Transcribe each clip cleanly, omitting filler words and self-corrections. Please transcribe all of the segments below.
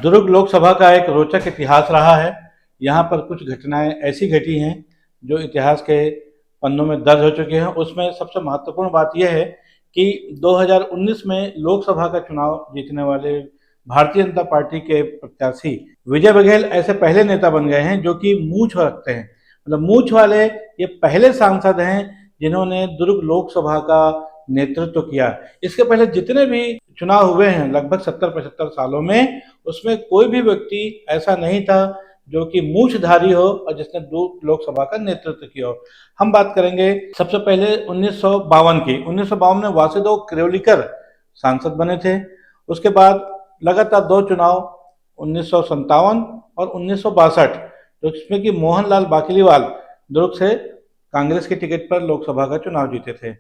दुर्ग लोकसभा का एक रोचक इतिहास रहा है। यहाँ पर कुछ घटनाएं ऐसी घटी हैं जो इतिहास के पन्नों में दर्ज हो चुकी हैं। उसमें सबसे महत्वपूर्ण बात यह है कि 2019 में लोकसभा का चुनाव जीतने वाले भारतीय जनता पार्टी के प्रत्याशी विजय बघेल ऐसे पहले नेता बन गए हैं जो कि मूछ रखते हैं। मतलब मूछ वाले ये पहले सांसद हैं जिन्होंने दुर्ग लोकसभा का नेतृत्व किया। इसके पहले जितने भी चुनाव हुए हैं लगभग 70-75 सालों में, उसमें कोई भी व्यक्ति ऐसा नहीं था जो कि मूछधारी हो और जिसने दो लोकसभा का नेतृत्व किया हो। हम बात करेंगे सबसे पहले 1952 की। 1952 में वासुदेव किरोलीकर सांसद बने थे। उसके बाद लगातार दो चुनाव 1957 और 1962, तो इसमें कि मोहनलाल बाकलीवाल दुर्ग से कांग्रेस की टिकट पर लोकसभा का चुनाव जीते थे।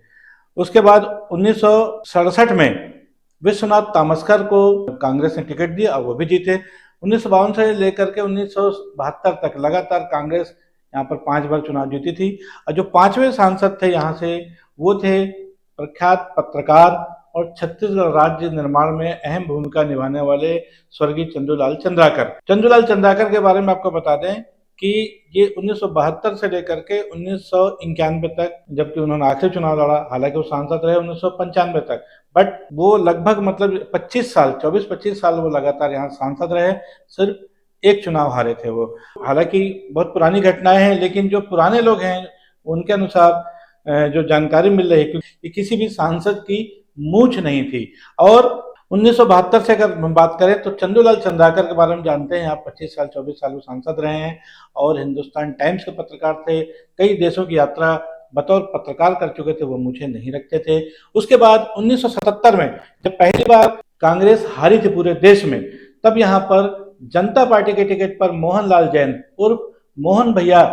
उसके बाद 1967 में विश्वनाथ तामस्कर को कांग्रेस ने टिकट दिया और वो भी जीते। 1952 से लेकर के 1972 तक लगातार कांग्रेस यहाँ पर 5 बार चुनाव जीती थी। और जो 5वें सांसद थे यहाँ से, वो थे प्रख्यात पत्रकार और छत्तीसगढ़ राज्य निर्माण में अहम भूमिका निभाने वाले स्वर्गीय चंद्रूलाल चंद्राकर। चंद्रूलाल चंद्राकर के बारे में आपको बता दें कि ये 1972 से लेकर के 1991 तक, जबकि उन्होंने आखिरी चुनाव लड़ा, हालांकि वो सांसद रहे 1995 तक, बट वो लगभग मतलब 25 साल, 24-25 साल वो लगातार यहाँ सांसद रहे। सिर्फ एक चुनाव हारे थे वो। हालांकि बहुत पुरानी घटनाएं हैं, लेकिन जो पुराने लोग हैं उनके अनुसार जो जानकारी मिल रही है कि किसी भी सांसद की मूछ नहीं थी। और 1972 से अगर हम बात करें तो चंद्रूलाल चंद्राकर के बारे में जानते हैं आप। 25 साल 24 साल वो सांसद रहे हैं और हिंदुस्तान टाइम्स के पत्रकार थे। कई देशों की यात्रा बतौर पत्रकार कर चुके थे, वो मुझे नहीं रखते थे। उसके बाद 1977 में जब पहली बार कांग्रेस हारी थी पूरे देश में, तब यहाँ पर जनता पार्टी के टिकट पर मोहनलाल जैन उर्फ मोहन भैया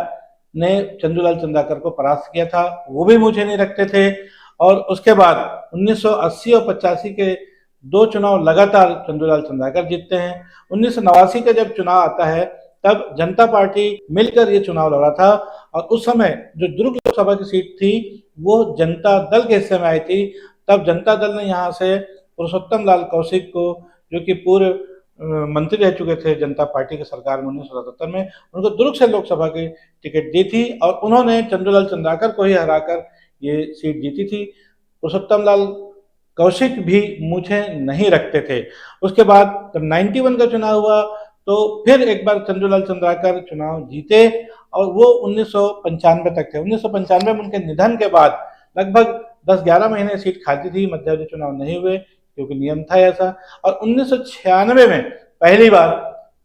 ने चंद्रूलाल चंद्राकर को परास्त किया था, वो भी मुझे नहीं रखते थे। और उसके बाद 1980 और 85 के दो चुनाव लगातार चंद्रूलाल चंद्राकर जीतते हैं। 1989 का जब चुनाव आता है तब जनता पार्टी मिलकर ये चुनाव लड़ा था और उस समय जो दुर्ग लोकसभा की सीट थी वो जनता दल के हिस्से में आई थी। तब जनता दल ने यहाँ से पुरुषोत्तम लाल कौशिक को, जो कि पूर्व मंत्री रह चुके थे जनता पार्टी की सरकार में 1977 में, उनको दुर्ग से लोकसभा की टिकट दी थी और उन्होंने चंद्रूलाल चंद्राकर को ही हराकर ये सीट जीती थी। पुरुषोत्तम लाल कौशिक भी मुझे नहीं रखते थे। उसके बाद जब 91 का चुनाव हुआ तो फिर एक बार चंद्रूलाल चंद्राकर चुनाव जीते और वो 1995 तक थे। 1995 में उनके निधन के बाद लगभग 10-11 महीने सीट खाली थी, मध्यावधि चुनाव नहीं हुए क्योंकि नियम था ऐसा। और 1996 में पहली बार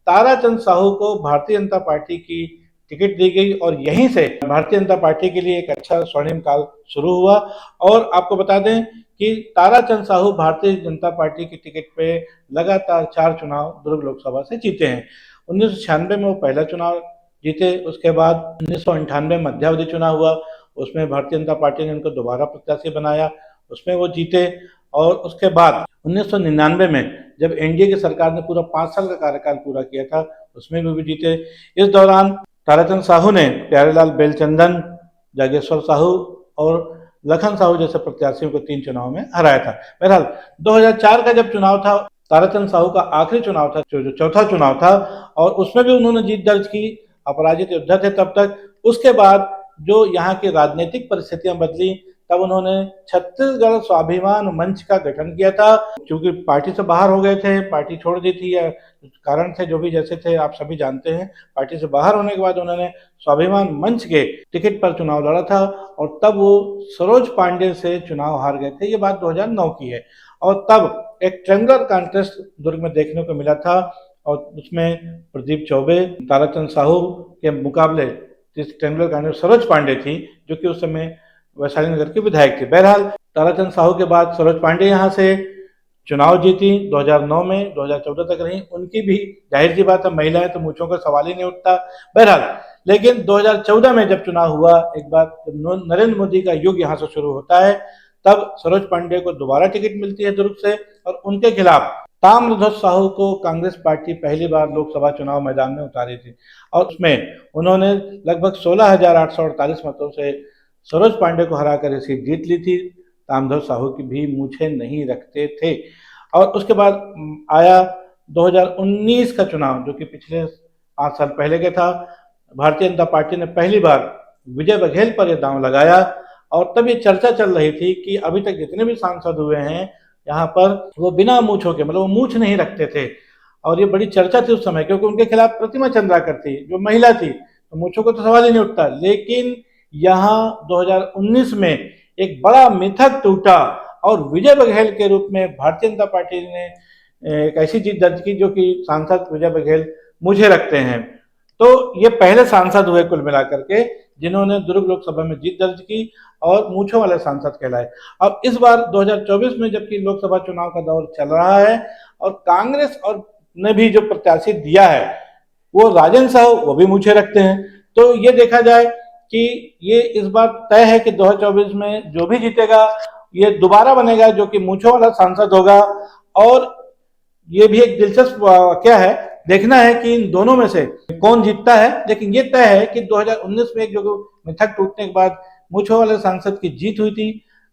ताराचंद साहू को भारतीय जनता पार्टी की टिकट दी गई और यहीं से भारतीय जनता पार्टी के लिए एक अच्छा स्वर्णिम काल शुरू हुआ। और आपको बता दें कि ताराचंद साहू भारतीय जनता पार्टी की टिकट पे लगातार 4 चुनाव दुर्ग लोकसभा से जीते हैं। 1996 में वो पहला चुनाव जीते। उसके बाद 1998 में मध्यावधि चुनाव हुआ, उसमें भारतीय जनता पार्टी ने उनको दोबारा प्रत्याशी बनाया, उसमें वो जीते। और उसके बाद 1999 में जब एनडीए की सरकार ने पूरा 5 साल का कार्यकाल पूरा किया था, उसमें भी जीते। इस दौरान ताराचंद साहू ने प्यारेलाल बेलचंदन, जागेश्वर साहू और लखन साहू जैसे प्रत्याशियों को 3 चुनाव में हराया था। बहरहाल 2004 का जब चुनाव था, ताराचंद साहू का आखिरी चुनाव था, जो चौथा चुनाव था, और उसमें भी उन्होंने जीत दर्ज की। अपराजित योद्धा थे तब तक। उसके बाद जो यहाँ की राजनीतिक परिस्थितियां बदली, तब उन्होंने छत्तीसगढ़ स्वाभिमान मंच का गठन किया था। क्योंकि पार्टी से बाहर हो गए थे, पार्टी छोड़ दी थी, या कारण थे जो भी जैसे थे आप सभी जानते हैं। पार्टी से बाहर होने के बाद उन्होंने स्वाभिमान मंच के टिकट पर चुनाव लड़ा था और तब वो सरोज पांडे से चुनाव हार गए थे। ये बात 2009 की है। और तब एक ट्रेंगुलर कॉन्टेस्ट दुर्ग में देखने को मिला था और उसमें प्रदीप चौबे, ताराचंद साहू के मुकाबले ट्रेंगुलर कॉन्टेस्ट सरोज पांडे थी, जो कि उस समय वैशाली नगर के विधायक थे। बहरहाल ताराचंद साहू के बाद सरोज पांडे यहाँ से चुनाव जीती 2009 में, 2014 तक रही। उनकी भी जाहिर सी बात है, महिलाएं तो मूंछों का सवाल ही नहीं उठता। बहरहाल लेकिन 2014 में जब चुनाव हुआ, एक बार नरेंद्र मोदी का युग यहाँ से शुरू होता है, तब सरोज पांडे को दोबारा टिकट मिलती है दुर्ग से और उनके खिलाफ ताम्रध्वज साहू को कांग्रेस पार्टी पहली बार लोकसभा चुनाव मैदान में उतारी थी और उसमें उन्होंने लगभग 16,848 मतों से सरोज पांडे को हराकर ये सीट जीत ली थी। ताम्रध्वज साहू की भी मुझे नहीं रखते थे। और उसके बाद आया 2019 का चुनाव, जो कि पिछले 5 साल पहले के था, भारतीय जनता पार्टी ने पहली बार विजय बघेल पर यह दांव लगाया। और तब ये चर्चा चल रही थी कि अभी तक जितने भी सांसद हुए हैं यहाँ पर, वो बिना मूछों के, मतलब वो मूछ नहीं रखते थे। और ये बड़ी चर्चा थी उस समय, क्योंकि उनके खिलाफ प्रतिमा चंद्राकर थी जो महिला थी, तो मूछों को तो सवाल ही नहीं उठता। लेकिन यहाँ 2019 में एक बड़ा मिथक टूटा और विजय बघेल के रूप में भारतीय जनता पार्टी ने एक ऐसी जीत दर्ज की जो कि सांसद विजय बघेल मुझे रखते हैं। तो ये पहले सांसद हुए कुल मिलाकर के जिन्होंने दुर्ग लोकसभा में जीत दर्ज की और मूछों वाले सांसद कहलाए। अब इस बार 2024 में जबकि लोकसभा चुनाव का दौर चल रहा है और कांग्रेस और ने भी जो प्रत्याशी दिया है वो राजेंद्र साहू, वो भी मूछें रखते हैं। तो ये देखा जाए कि ये इस बार तय है कि 2024 में जो भी जीतेगा ये दोबारा बनेगा जो कि मूछों वाला सांसद होगा। और ये भी एक दिलचस्प क्या है, देखना है कि इन दोनों में से कौन जीतता है। लेकिन ये तय है कि 2019 में एक जो मिथक टूटने के बाद मूछों वाले सांसद की जीत हुई थी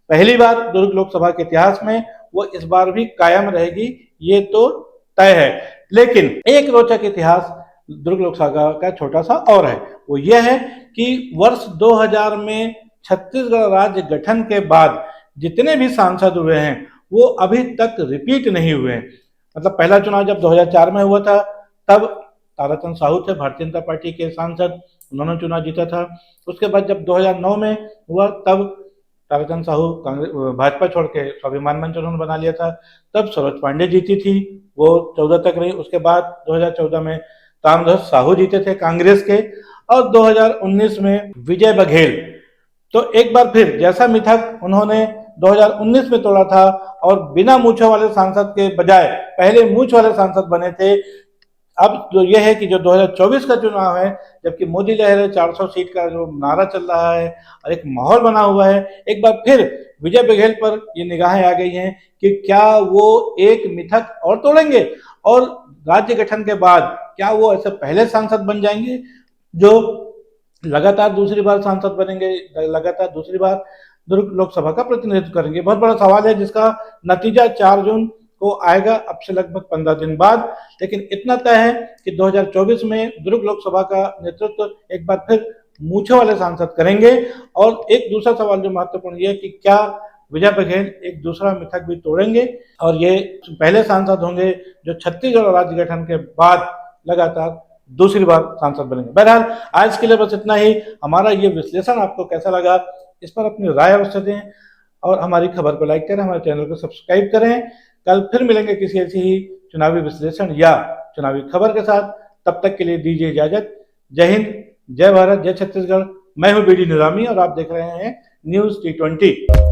पहली बार दुर्ग लोकसभा के इतिहास में, वो इस बार भी कायम रहेगी, ये तो तय है। लेकिन एक रोचक इतिहास दुर्ग लोकसभा का छोटा सा और है, वो ये है कि वर्ष 2000 में छत्तीसगढ़ राज्य गठन के बाद जितने भी सांसद हुए हैं वो अभी तक रिपीट नहीं हुए हैं। मतलब पहला चुनाव जब 2004 में हुआ था तब ताराचंद साहू थे भारतीय जनता पार्टी के सांसद, उन्होंने चुनाव जीता था। उसके बाद जब 2009 में हुआ तब ताराचंद साहू कांग्रेस भाजपा छोड़ के स्वाभिमान मंच उन्होंने बना लिया था, तब सरोज पांडे जीती थी, वो 14 तक रही। उसके बाद 2014 में ताम्रध्वज साहू जीते थे कांग्रेस के, और 2019 में विजय बघेल। तो एक बार फिर जैसा मिथक उन्होंने 2019 में तोड़ा था और बिना मूछों वाले सांसद के बजाय पहले मूछ वाले सांसद बने थे, अब जो ये है कि जो 2024 का चुनाव है, जबकि मोदी लहर 400 सीट का जो नारा चल रहा है और एक माहौल बना हुआ है, एक बार फिर विजय बघेल पर ये निगाहें आ गई हैं कि क्या वो एक मिथक और तोड़ेंगे और राज्य गठन के बाद क्या वो ऐसे पहले सांसद बन जाएंगे जो लगातार दूसरी बार सांसद बनेंगे, लगातार दूसरी बार दुर्ग लोकसभा का प्रतिनिधित्व करेंगे। बहुत बड़ा सवाल है जिसका नतीजा 4 जून को आएगा, अब से लगभग 15 दिन बाद। लेकिन इतना तय है कि 2024 में दुर्ग लोकसभा का नेतृत्व एक बार फिर मूछों वाले सांसद करेंगे। और एक दूसरा सवाल जो महत्वपूर्ण ये है कि क्या विजय बघेल एक दूसरा मिथक भी तोड़ेंगे और ये पहले सांसद होंगे जो छत्तीसगढ़ राज्य गठन के बाद लगातार दूसरी बार सांसद बनेंगे। बहरहाल आज के लिए बस इतना ही। हमारा ये विश्लेषण आपको कैसा लगा इस पर अपनी राय अवश्य दें और हमारी खबर को लाइक करें, हमारे चैनल को सब्सक्राइब करें। कल फिर मिलेंगे किसी ऐसी ही चुनावी विश्लेषण या चुनावी खबर के साथ। तब तक के लिए दीजिए इजाजत। जय हिंद, जय भारत, जय छत्तीसगढ़। मैं हूं बीडी निजामी और आप देख रहे हैं न्यूज़ T20।